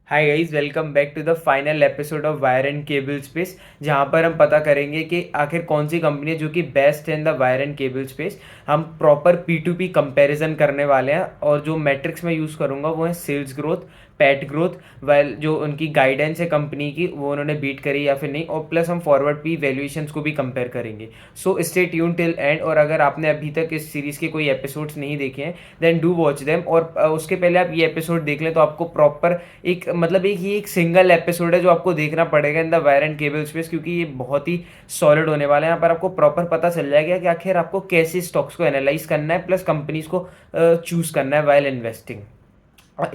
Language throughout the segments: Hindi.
Hi guys, welcome back to the final episode of wire and cable space, जहां पर हम पता करेंगे कि आखिर कौन सी कंपनी है जो कि बेस्ट है इन the wire and cable space. हम प्रॉपर P2P कंपैरिजन करने वाले हैं और जो मैट्रिक्स मैं यूज़ करूंगा वो है sales growth, PAT growth, while जो उनकी गाइडेंस है कंपनी की वो उन्होंने बीट करी या फिर नहीं, और प्लस हम फॉरवर्ड पी वैल्यूएशंस को भी कंपेयर करेंगे। So stay tune till and. और अगर आपने अभी तक इस सीरीज़ के कोई एपिसोड्स नहीं देखे हैं देन डू वॉच देम, और उसके पहले आप ये एपिसोड देख लें तो आपको प्रॉपर एक मतलब एक ये एक सिंगल एपिसोड है जो आपको देखना पड़ेगा इन the wire and cable space, क्योंकि ये बहुत ही सॉलिड होने वाला है। यहाँ पर आपको प्रॉपर पता चल जाएगा कि आखिर आपको कैसे स्टॉक्स को एनालाइज करना है, प्लस कंपनीज को चूज करना है वाइल इन्वेस्टिंग।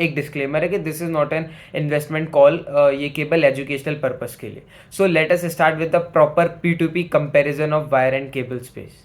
एक डिस्क्लेमर है कि this is not an investment call, ये केवल एजुकेशनल पर्पस के लिए। So let us start with the proper P2P comparison of wire and cable space.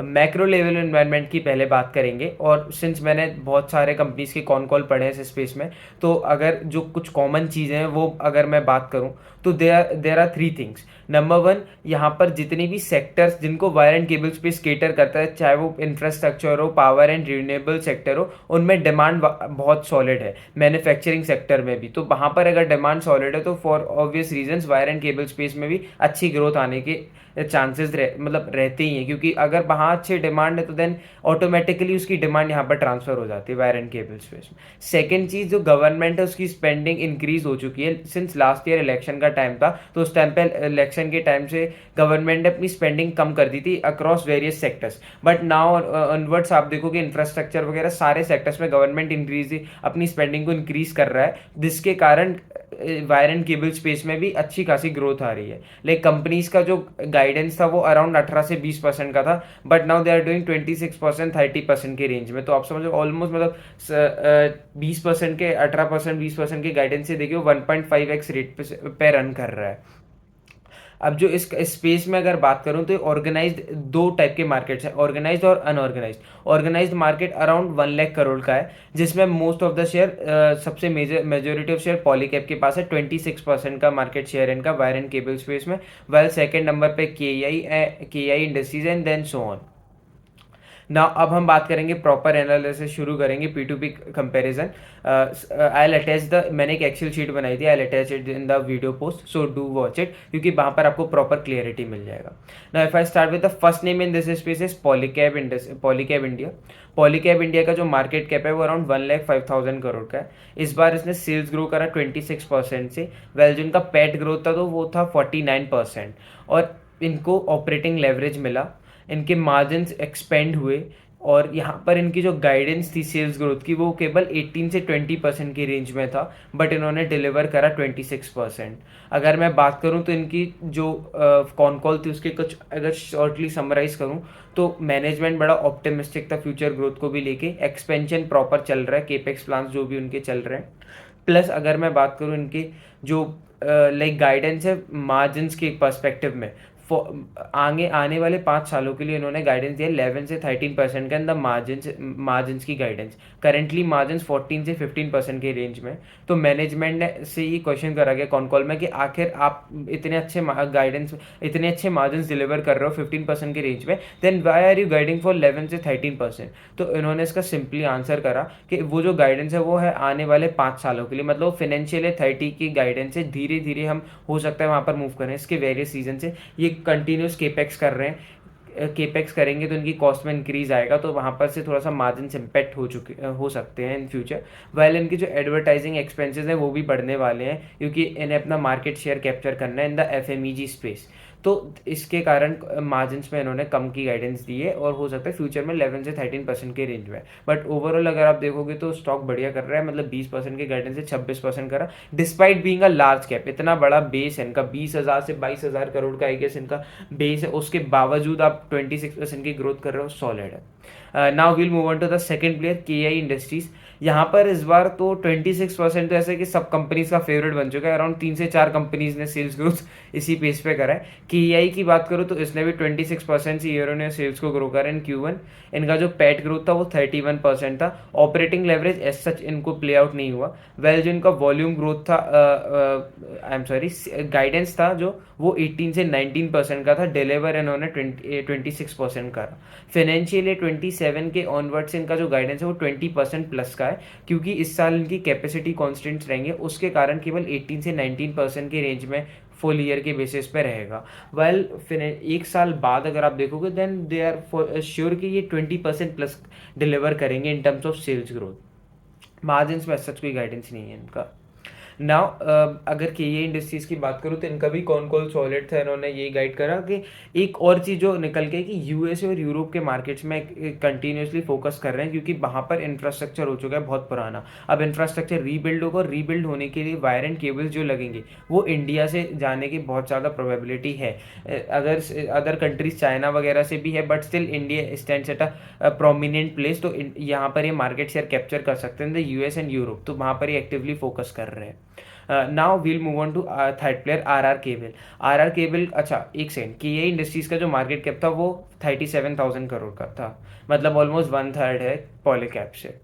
Macro level environment की पहले बात करेंगे, और सिंस मैंने बहुत सारे कंपनीज के कॉन कॉल पढ़े हैं इस स्पेस में, तो अगर जो कुछ कॉमन चीज़ें हैं वो अगर मैं बात करूं तो there are three things. Number one, यहाँ पर जितनी भी सेक्टर्स जिनको wire and cable space cater करता है, चाहे वो इंफ्रास्ट्रक्चर हो, पावर एंड रिन्यूएबल सेक्टर हो, उनमें डिमांड बहुत सॉलिड है। मैन्युफैक्चरिंग सेक्टर में भी, तो वहाँ पर अगर डिमांड सॉलिड है तो for obvious reasons wire and cable space में भी अच्छी ग्रोथ आने के चांसेस मतलब रहते ही हैं, क्योंकि अगर वहाँ अच्छी डिमांड है तो देन ऑटोमेटिकली उसकी डिमांड यहाँ पर ट्रांसफर हो जाती है वायर एंड केबल स्पेस में। सेकेंड चीज़, जो गवर्नमेंट है उसकी स्पेंडिंग इंक्रीज हो चुकी है। सिंस लास्ट ईयर इलेक्शन का टाइम था तो उस टाइम पे इलेक्शन के टाइम से गवर्नमेंट ने अपनी स्पेंडिंग कम कर दी थी across various sectors, but now onwards आप देखोगे इंफ्रास्ट्रक्चर वगैरह सारे सेक्टर्स में गवर्नमेंट इंक्रीज अपनी स्पेंडिंग को इंक्रीज कर रहा है, जिसके कारण वायर एंड केबल स्पेस में भी अच्छी खासी ग्रोथ आ रही है। लाइक कंपनीज का जो गाइडेंस था वो अराउंड 18 से 20% का था, but now they are doing 26%, 30% के रेंज में। तो आप समझो ऑलमोस्ट मतलब 20% के 18%, 20% के गाइडेंस से देखिए 1.5x रेट पे रन कर रहा है। अब जो इस स्पेस में अगर बात करूं तो ऑर्गेनाइज्ड दो टाइप के मार्केट्स हैं, ऑर्गेनाइज्ड और unorganised. Organised market around 1 lakh crore का है, जिसमें मोस्ट ऑफ द शेयर सबसे मेजोरिटी ऑफ शेयर पॉलीकैब के पास है। 26% का मार्केट शेयर इनका वायर एंड केबल स्पेस में। वेल सेकेंड नंबर पे K I industries and then so on. ना अब हम बात करेंगे प्रॉपर एनालिसिस, शुरू करेंगे P2P comparison. I attach the मैंने एक एक्सेल शीट बनाई थी, आई attach it in the video post, so do watch it, क्योंकि वहाँ पर आपको प्रॉपर क्लियरिटी मिल जाएगा। ना if I start with the first name in this space is Polycab India. Polycab India का जो मार्केट कैप है वो अराउंड 1,05,000 करोड़ का है। इस बार इसने सेल्स ग्रो करा 26% से। वेल जो इनका पैट ग्रोथ था तो वो था 49%, और इनको ऑपरेटिंग लेवरेज मिला, इनके मार्जिन्स एक्सपेंड हुए, और यहाँ पर इनकी जो गाइडेंस थी सेल्स ग्रोथ की वो केवल 18 से 20% की रेंज में था, बट इन्होंने डिलीवर करा 26%। अगर मैं बात करूँ तो इनकी जो कॉन कॉल थी उसके कुछ अगर शॉर्टली समराइज करूँ तो मैनेजमेंट बड़ा ऑप्टिमिस्टिक था फ्यूचर ग्रोथ को भी लेके। एक्सपेंशन प्रॉपर चल रहा है, केपेक्स प्लान्स जो भी उनके चल रहे हैं। प्लस अगर मैं बात करूँ इनके जो लाइक गाइडेंस है मार्जिन्स के पर्सपेक्टिव में, आगे आने वाले 5 सालों के लिए इन्होंने गाइडेंस दिया 11 से 13% के अंदर मार्जिन्स की गाइडेंस। करेंटली मार्जिन्स 14 से 15% के रेंज में। तो मैनेजमेंट ने से ये क्वेश्चन करा गया कॉन कॉल में कि आखिर आप इतने अच्छे गाइडेंस, इतने अच्छे मार्जिन्स डिलीवर कर रहे हो 15% के रेंज में, then why are you guiding for 11 से 13%। तो इन्होंने इसका सिंपली आंसर करा कि वो जो गाइडेंस है वो है आने वाले 5 सालों के लिए, मतलब फाइनेंशियल 30 की गाइडेंस है। धीरे धीरे हम हो सकता है वहाँ पर मूव करें इसके वेरियस सीजन से। ये कंटिन्यूस केपेक्स कर रहे हैं, केपेक्स करेंगे तो इनकी कॉस्ट में इंक्रीज आएगा, तो वहाँ पर से थोड़ा सा मार्जिन इम्पैक्ट हो सकते हैं इन फ्यूचर। वाइल इनकी जो एडवर्टाइजिंग एक्सपेंसेस हैं वो भी बढ़ने वाले हैं, क्योंकि इन्हें अपना मार्केट शेयर कैप्चर करना है इन द FMEG स्पेस। तो इसके कारण मार्जिन्स में इन्होंने कम की गाइडेंस दी है, और हो सकता है फ्यूचर में 11 से 13% के रेंज में। बट ओवरऑल अगर आप देखोगे तो स्टॉक बढ़िया कर रहा है, मतलब 20% के गाइडेंस से 26% करा, despite being a large cap. इतना बड़ा बेस है इनका, 20,000 से 22,000 करोड़ का आई गेस इनका बेस है, उसके बावजूद आप 26% की ग्रोथ कर रहे हो, सॉलिड है। Now will move on to the second player, KI industries. यहाँ पर इस बार तो 26% तो ऐसे कि सब कंपनीज का फेवरेट बन चुका है। अराउंड 3 से 4 कंपनीज ने सेल्स ग्रोथ इसी पेस पे करा है। KI की बात करूँ तो इसने भी 26% से ईयर ऑन ईयर सेल्स को ग्रो करा इन Q1। इनका जो पैट ग्रोथ था वो 31% था। ऑपरेटिंग लेवरेज एज सच इनको प्ले आउट नहीं हुआ। वेल जो इनका वॉल्यूम ग्रोथ था, आई एम सॉरी, गाइडेंस था जो वो 18 से 19% का था, डिलीवर इन्होंने 26% करा। फाइनेंशियल 27 के ऑनवर्ड्स इनका जो गाइडेंस है वो 20% प्लस का है, क्योंकि इस साल इनकी कैपेसिटी कॉन्स्टेंट्स रहेंगे, उसके कारण केवल 18 से 19% के रेंज में फुल ईयर के बेसिस पे रहेगा। वेल फिर एक साल बाद अगर आप देखोगे देन दे आर श्योर कि ये 20% प्लस डिलीवर करेंगे in terms of sales growth. Margins में सच कोई गाइडेंस नहीं है इनका। नाउ अगर के ये इंडस्ट्रीज़ की बात करूँ तो इनका भी कौन कौन सॉलिड था, इन्होंने ये गाइड करा कि एक और चीज़ जो निकल के कि यूएसए और यूरोप के मार्केट्स में कंटिन्यूसली फोकस कर रहे हैं, क्योंकि वहाँ पर इंफ्रास्ट्रक्चर हो चुका है बहुत पुराना। अब इंफ्रास्ट्रक्चर रीबिल्ड होगा, और रीबिल्ड होने के लिए वायर एंड केबल्स जो लगेंगे वो इंडिया से जाने की बहुत ज़्यादा प्रोबेबिलिटी है। अदर कंट्रीज चाइना वगैरह से भी है, but still India stands at a prominent place. तो यहाँ पर ये मार्केट शेयर कैप्चर कर सकते हैं द यूएस एंड यूरोप, तो वहाँ पर ये एक्टिवली फोकस कर रहे हैं। Now we'll move on to third player R cable. R cable, अच्छा एक सेकंड, कि ये इंडस्ट्रीज का जो मार्केट कैप था वो 37,000 करोड़ का था, मतलब ऑलमोस्ट 1/3 है पॉलीकैप से।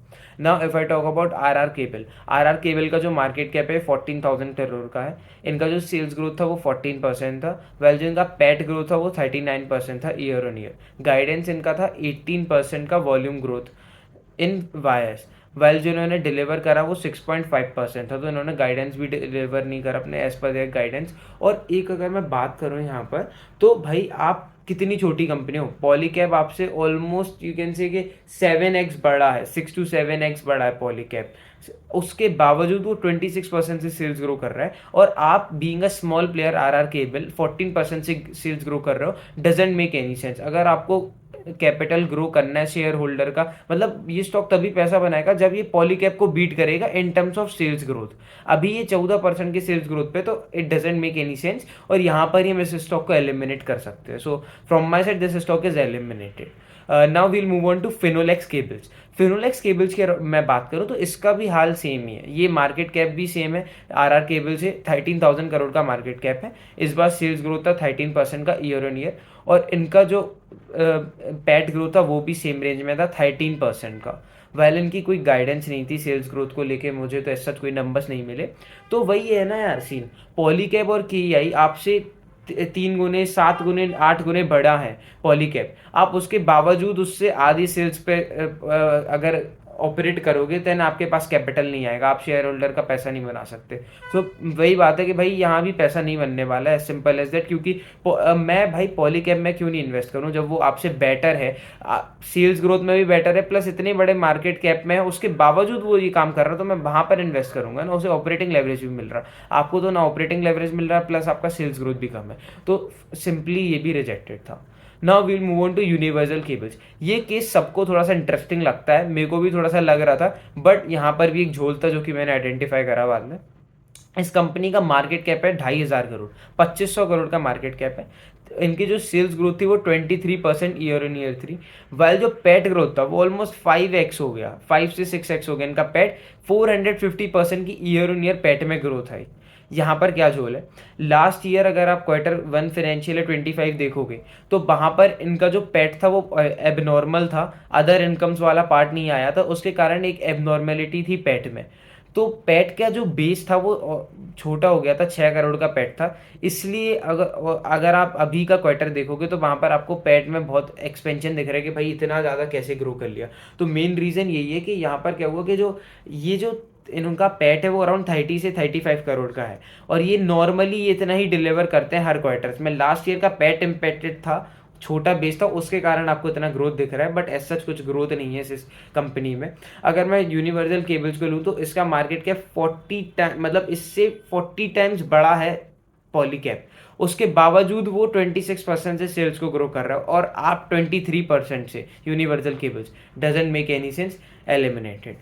Now if I talk about R cable का जो मार्केट कैप है 14,000 करोड़ का है। इनका जो सेल्स ग्रोथ था वो 14% था, वेल जो इनका पैट ग्रोथ था वो 39% था ईयर ऑन ईयर। गाइडेंस इनका था 18% का volume growth in wires, well जो इन्होंने डिलीवर करा वो 6.5% था, तो इन्होंने गाइडेंस भी डिलीवर नहीं करा अपने एज पर देयर गाइडेंस। और एक अगर मैं बात करूँ यहाँ पर, तो भाई आप कितनी छोटी कंपनी हो, पॉलीकैब आपसे ऑलमोस्ट यू कैन से कि 7x बड़ा है, 6 to 7x बड़ा है पॉलीकैब, उसके बावजूद वो 26% से सेल्स ग्रो कर रहा है, और आप being a small player R cable 14% से सेल्स ग्रो कर रहे हो, डजेंट मेक एनी सेंस। अगर आपको कैपिटल ग्रो करना है शेयर होल्डर का, मतलब ये स्टॉक तभी पैसा बनाएगा जब ये पॉलीकैप को बीट करेगा in terms of sales growth. अभी ये 14% की सेल्स ग्रोथ पे, तो it doesn't make any sense, और यहाँ पर ही हम इस स्टॉक को एलिमिनेट कर सकते हैं। So from my side this stock is eliminated. Now we'll move on to Finolex cables. Finolex cables की मैं बात करूँ तो इसका भी हाल सेम ही है, ये मार्केट कैप भी सेम है, आर केबल से 13,000 करोड़ का मार्केट कैप है। इस बार सेल्स ग्रोथ था 13% का ईयर ऑन ईयर, और इनका जो पैट ग्रोथ था वो भी सेम रेंज में था 13% का। वेल इनकी कोई गाइडेंस नहीं थी सेल्स ग्रोथ को लेके, मुझे तो ऐसा कोई नंबर्स नहीं मिले। तो वही है ना यार सीन, पॉलीकैब और केईआई आपसे 3 गुने 7 गुने 8 गुने बड़ा है पॉलीकैब, आप उसके बावजूद उससे आधी सेल्स पे अगर ऑपरेट करोगे देन आपके पास कैपिटल नहीं आएगा, आप शेयर होल्डर का पैसा नहीं बना सकते। तो वही बात है कि भाई यहाँ भी पैसा नहीं बनने वाला है, सिंपल एज दैट। क्योंकि मैं भाई पॉलीकैब में क्यों नहीं इन्वेस्ट करूँ जब वो आपसे बेटर है, सेल्स ग्रोथ में भी बेटर है, प्लस इतने बड़े मार्केट कैप में है, उसके बावजूद वो ये काम कर रहा है, तो मैं वहाँ पर इन्वेस्ट करूंगा ना, उसे ऑपरेटिंग लेवरेज भी मिल रहा, आपको तो ना ऑपरेटिंग लेवरेज मिल रहा है प्लस आपका सेल्स ग्रोथ भी कम है, तो सिंपली ये भी रिजेक्टेड था। Now we'll move on to universal cables. ये केस सबको थोड़ा सा इंटरेस्टिंग लगता है, मेरे को भी थोड़ा सा लग रहा था, बट यहाँ पर भी एक झोल था जो कि मैंने आइडेंटिफाई करा बाद में। इस कंपनी का मार्केट कैप है 2,500 करोड़, 2,500 करोड़ का मार्केट कैप है। इनकी जो सेल्स ग्रोथ थी वो 23% ईयर ऑन ईयर थी, वाइल जो पैट ग्रोथ था वो ऑलमोस्ट 5x हो गया, 5 से 6x हो गया इनका पैट, 450% की ईयर ऑन ईयर पैट में ग्रोथ आई। यहाँ पर क्या झोल है, लास्ट ईयर अगर आप Q1 फाइनेंशियल 25 देखोगे तो वहाँ पर इनका जो पैट था वो एबनॉर्मल था, अदर इनकम्स वाला पार्ट नहीं आया था, उसके कारण एक एबनॉर्मेलिटी थी पैट में। तो पैट का जो बेस था वो छोटा हो गया था, 6 करोड़ का पैट था, इसलिए अगर आप अभी का क्वार्टर देखोगे तो वहाँ पर आपको पैट में बहुत एक्सपेंशन दिख रहा है कि भाई इतना ज़्यादा कैसे ग्रो कर लिया। तो मेन रीज़न यही है कि यहाँ पर क्या हुआ कि जो इनका पैट है वो अराउंड 30 से 35 करोड़ का है, और ये नॉर्मली ये इतना ही डिलीवर करते हैं हर क्वार्टर्स में। लास्ट ईयर का पैट इम्पैक्टेड था, छोटा बेस था, उसके कारण आपको इतना ग्रोथ दिख रहा है, बट ऐसा कुछ ग्रोथ नहीं है इस कंपनी में। अगर मैं यूनिवर्सल केबल्स को लूँ तो इसका मार्केट कैप 40 टाइम, मतलब इससे 40 टाइम्स बड़ा है पॉलीकैप, उसके बावजूद वो 26% से सेल्स को ग्रो कर रहा है, और आप 23% से universal cables, doesn't make any sense, eliminated.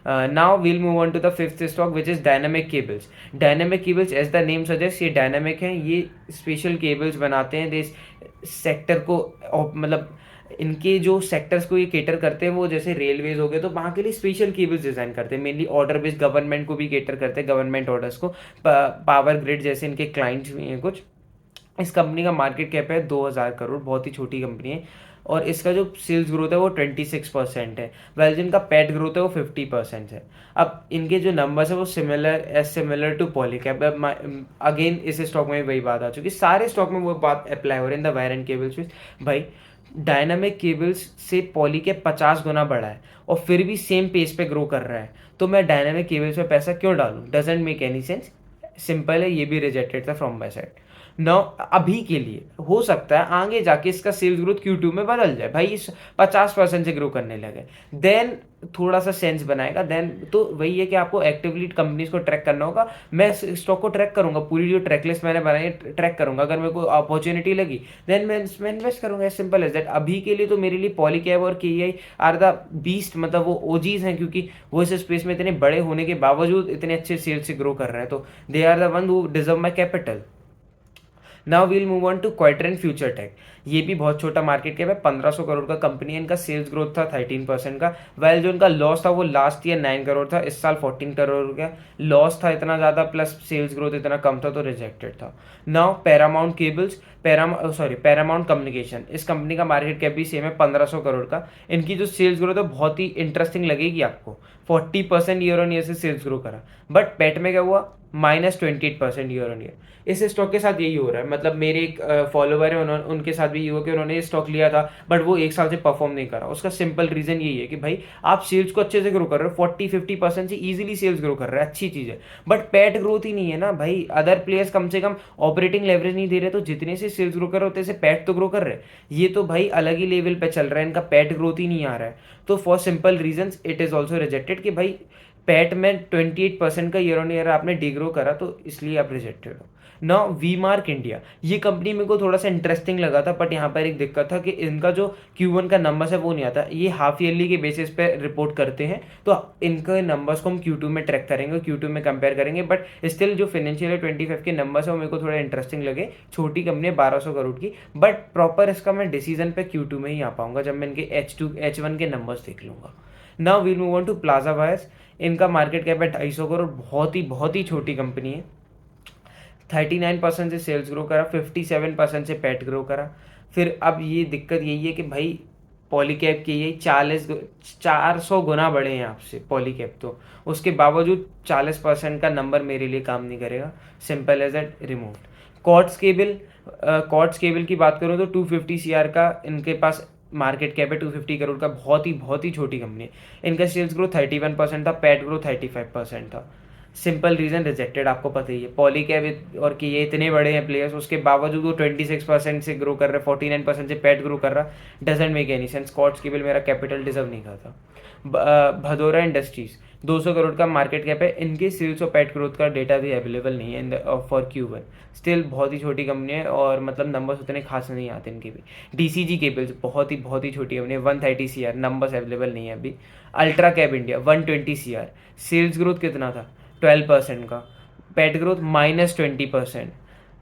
Now we'll move on to the fifth stock which is dynamic cables. Dynamic cables as the name suggest ये डायनामिक हैं, ये स्पेशल केबल्स बनाते हैं देश सेक्टर को, मतलब इनके जो सेक्टर्स को ये केटर करते हैं वो जैसे रेलवेज हो गए तो वहाँ के लिए स्पेशल केबल्स डिज़ाइन करते हैं, मेनली ऑर्डर बेस्ड, गवर्नमेंट को भी केटर करते हैं, गवर्नमेंट ऑर्डर्स को, पावर ग्रिड जैसे इनके क्लाइंट्स भी हैं कुछ। इस कंपनी का मार्केट कैप है 2,000 करोड़, बहुत ही छोटी कंपनी है, और इसका जो सेल्स ग्रोथ है वो 26% है, वेल जिनका पैट ग्रोथ है वो 50% है। अब इनके जो नंबर्स है वो सिमिलर टू पॉलीकैब। अगेन इस स्टॉक में वही बात आ चुकी, सारे स्टॉक में वो बात अप्लाई हो रही है इन द वायर एंड केबल्स। भाई डायनामिक केबल्स से पॉलीकैब 50 गुना बड़ा है और फिर भी सेम पेस पे ग्रो कर रहा है, तो मैं डायनामिक केबल्स पे पैसा क्यों डालूं? Doesn't make any sense. Simple है, ये भी रिजेक्टेड था फ्रॉम माई साइड। नाउ अभी के लिए हो सकता है आगे जाके इसका सेल्स ग्रोथ Q2 में बदल जाए, भाई इस 50% से ग्रो करने लगे, देन थोड़ा सा सेंस बनाएगा। देन तो वही है कि आपको एक्टिवली कंपनीज को ट्रैक करना होगा। मैं स्टॉक को ट्रैक करूंगा, पूरी जो ट्रैक लिस्ट मैंने बनाई है ट्रैक करूंगा, अगर मेरे को अपॉर्चुनिटी लगी देन मैं इन्वेस्ट करूंगा। Simple as that. अभी के लिए तो मेरे लिए पॉलीकैब और KEI आर द बीस्ट, मतलब वो ओजीज हैं, क्योंकि वो इस स्पेस में इतने बड़े होने के बावजूद इतने अच्छे सेल्स से ग्रो कर रहे हैं, तो they are the one who deserve my capital. Now we'll move on to quadrant future tech. ये भी बहुत छोटा मार्केट कैप है, 1500 करोड़ का कंपनी है। इनका सेल्स ग्रोथ था 13% का, वेल जो इनका लॉस था वो लास्ट ईयर 9 करोड़ था, इस साल 14 करोड़ का लॉस था। इतना ज़्यादा प्लस सेल्स ग्रोथ इतना कम था, तो रिजेक्टेड था। Now Paramount cables, Paramount communication, इस कंपनी का मार्केट कैप भी सेम है 1500 करोड़ का। इनकी जो सेल्स ग्रोथ है बहुत ही इंटरेस्टिंग लगेगी आपको, 40% ईयर ऑन ईयर से सेल्स ग्रो करा। बट पेट में क्या हुआ? -28% ईयर ऑन ईयर। इस स्टॉक के साथ यही हो रहा है, मतलब मेरे एक फॉलोवर है, उन्होंने उनके साथ भी ये हुआ कि उन्होंने ये स्टॉक लिया था बट वो एक साल से परफॉर्म नहीं करा। उसका सिंपल रीजन यही है कि भाई आप सेल्स को अच्छे से ग्रो कर रहे हो, 40-50% से इजीली सेल्स ग्रो कर रहे हैं, अच्छी चीज़ है, बट पैट ग्रोथ ही नहीं है ना भाई। अदर प्लेयर्स कम से कम ऑपरेटिंग लेवरेज नहीं दे रहे, तो जितने से सेल्स ग्रो कर रहे होते से पैट तो ग्रो कर रहे हैं। ये तो भाई अलग ही लेवल पे चल रहा है, इनका पैट ग्रोथ ही नहीं आ रहा है। तो for simple reason it is also rejected कि भाई पैट में 28% का ईयर ऑन ईयर आपने डिग्रो करा, तो इसलिए आप रिजेक्टेड हो। नाउ वी मार्क इंडिया, ये कंपनी मेरे को थोड़ा सा इंटरेस्टिंग लगा था, बट यहाँ पर एक दिक्कत था कि इनका जो Q1 का नंबर्स है वो नहीं आता। ये हाफ ईयरली के बेसिस पे रिपोर्ट करते हैं, तो इनके नंबर्स को हम Q2 में ट्रैक करेंगे, Q2 में कंपेयर करेंगे। बट स्टिल जो फाइनेंशियल ईयर 25 के नंबर्स है वो मेरे को थोड़ा इंटरेस्टिंग लगे। छोटी कंपनी है 1200 करोड़ की, बट प्रॉपर इसका मैं डिसीजन पे Q2 में ही आ पाऊंगा जब मैं इनके H1 के नंबर्स देख लूंगा। Now we'll move on to plaza wires. इनका मार्केट कैप है 250 करोड़, बहुत ही छोटी कंपनी है। 39% से सेल्स ग्रो करा, 57% से पैट ग्रो करा। फिर अब ये दिक्कत यही है कि भाई पॉलीकैब के यही 400 गुना बड़े हैं आपसे पॉलीकैब, तो उसके बावजूद 40% का नंबर मेरे लिए काम नहीं करेगा। Simple as that, remove. Cords cable की बात करूँ तो 250 CR का इनके पास मार्केट कैप है, 250 करोड़ का, बहुत ही छोटी कंपनी है। इनका सेल्स ग्रो 31% था, पैट ग्रो 35% था। सिंपल रीजन, रिजेक्टेड, आपको पता ही है। पॉलीकैब और कि ये इतने बड़े हैं प्लेयर्स, उसके बावजूद वो 26% से ग्रो कर रहे हैं, 49% से पैट ग्रो कर रहा, doesn't make any sense. Cords cable मेरा कैपिटल डिजर्व नहीं करता। भदौरा इंडस्ट्रीज 200 करोड़ का मार्केट कैप है, इनके सेल्स और पैट ग्रोथ का डेटा भी अवेलेबल नहीं है इन फॉर Q1। स्टिल बहुत ही छोटी कंपनी है और मतलब नंबर्स उतने खास नहीं आते इनके भी। DCG केबल्स बहुत ही छोटी कंपनी है, 130 CR, नंबर्स अवेलेबल नहीं है अभी। Ultra cab India 120 CR, sales growth कितना था? 12% का, पैट ग्रोथ -20%।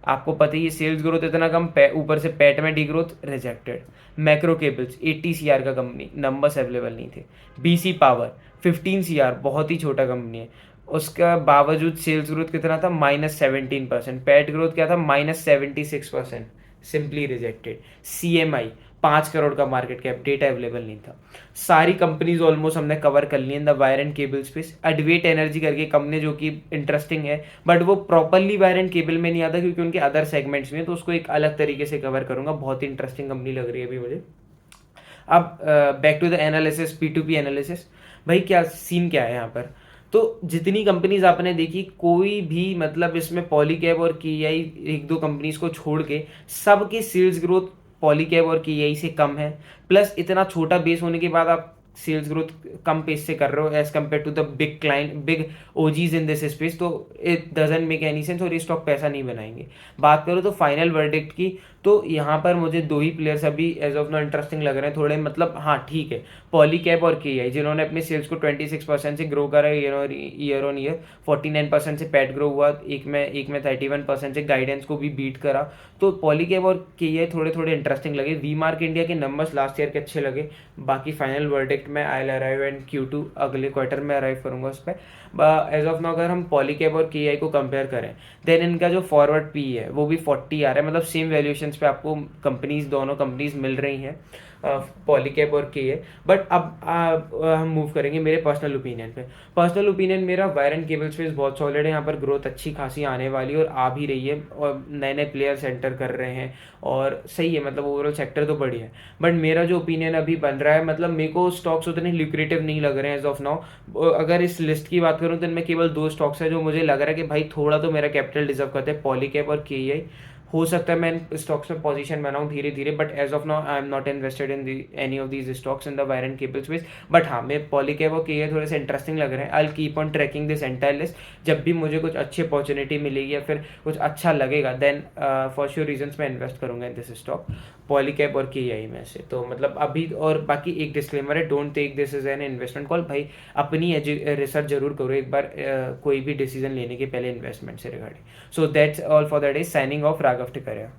आपको पता ही है सेल्स ग्रोथ इतना कम, ऊपर से पैट में D growth, rejected. Macro cables 80 CR का कंपनी, नंबर्स अवेलेबल नहीं थे। BC पावर 15 CR, बहुत ही छोटा कंपनी है, उसका बावजूद सेल्स ग्रोथ कितना था? -17%। पैट ग्रोथ क्या था? -76%, सिंपली रिजेक्टेड। CMI 5 करोड़ का मार्केट कैप, डेटा अवेलेबल नहीं था। सारी कंपनीज ऑलमोस्ट हमने कवर कर ली in the wire and cable space. Advait energy करके कंपनी जो कि इंटरेस्टिंग है, बट वो प्रॉपरली वायर एंड केबल में नहीं आता क्योंकि उनके अदर सेगमेंट्स में है, तो उसको एक अलग तरीके से कवर करूंगा। बहुत ही इंटरेस्टिंग कंपनी लग रही है अभी मुझे। अब back to the analysis, P2P analysis. भाई क्या सीन क्या है यहाँ पर? तो जितनी कंपनीज आपने देखी, कोई भी मतलब इसमें पॉलीकैब और KEI, एक दो कंपनीज को छोड़ के सबके सेल्स ग्रोथ पॉलीकैब और KEI से कम है। प्लस इतना छोटा बेस होने के बाद आप सेल्स ग्रोथ कम पेस से कर रहे हो as compare to the big OGs in this space, तो it doesn't make any sense और ये स्टॉक पैसा नहीं बनाएंगे। बात करो तो फाइनल वर्डिक्ट की, तो यहाँ पर मुझे दो ही प्लेयर्स अभी एज ऑफ नो इंटरेस्टिंग लग रहे हैं थोड़े, मतलब हाँ ठीक है, पॉलीकैब और KEI जिन्होंने अपने सेल्स को 26% से ग्रो करा ईयर ऑन ईयर, 49% से पैट ग्रो हुआ, एक में 31% से गाइडेंस को भी बीट करा। तो पॉलीकैब और KEI थोड़े इंटरेस्टिंग लगे। वी मार्क इंडिया के नंबर्स लास्ट ईयर के अच्छे लगे। बाकी फाइनल वर्डिक्ट में I will arrive and Q2 अगले क्वार्टर में अराइव करूंगा उस पर। एज ऑफ नाउ अगर हम पॉलीकैब और के को कंपेयर करें, देन इनका जो फॉरवर्ड पी है वो भी 40 आ रहा है, मतलब सेम वैल्यूएशंस पे आपको दोनों कंपनीज मिल रही हैं, पॉलीकैब और के। बट अब हम मूव करेंगे मेरे पर्सनल ओपिनियन पे। पर्सनल ओपिनियन मेरा, वायर एंड केबल स्पेस बहुत सॉलिड है, यहाँ पर ग्रोथ अच्छी खासी आने वाली है और आ भी रही है, और नए नए प्लेयर्स एंटर कर रहे हैं और सही है, मतलब ओवरऑल सेक्टर तो बढ़िया है। बट मेरा जो ओपिनियन अभी बन रहा है, मतलब मेरे को स्टॉक्स उतने ल्यूक्रेटिव नहीं लग रहे हैं एज ऑफ नाउ। अगर इस लिस्ट की बात करूँ तो इनमें केवल 2 स्टॉक्स है जो मुझे लग रहा है कि भाई थोड़ा तो मेरा कैपिटल डिजर्व करते हैं, पॉलीकैब और के। हो सकता है मैं इन स्टॉक्स में पोजीशन बनाऊं धीरे धीरे, but as of now I am not invested in any of these stocks in the wire and cable space. But हाँ, मैं पॉलीकैब और के थोड़े से इंटरेस्टिंग लग रहे हैं। I will keep on tracking this entire list. जब भी मुझे कुछ अच्छी अपॉर्चुनिटी मिलेगी या फिर कुछ अच्छा लगेगा, देन फॉर श्योर रीजंस मैं इन्वेस्ट करूंगा इन दिस स्टॉक, पॉलीकैब और के में से। तो मतलब अभी, और बाकी एक डिस्क्लेमर है, don't take this as an investment call. भाई अपनी रिसर्च जरूर करो एक बार, कोई भी डिसीजन लेने के पहले इन्वेस्टमेंट से regarding. So that's all for the day. Signing off, Raghav Tikaria.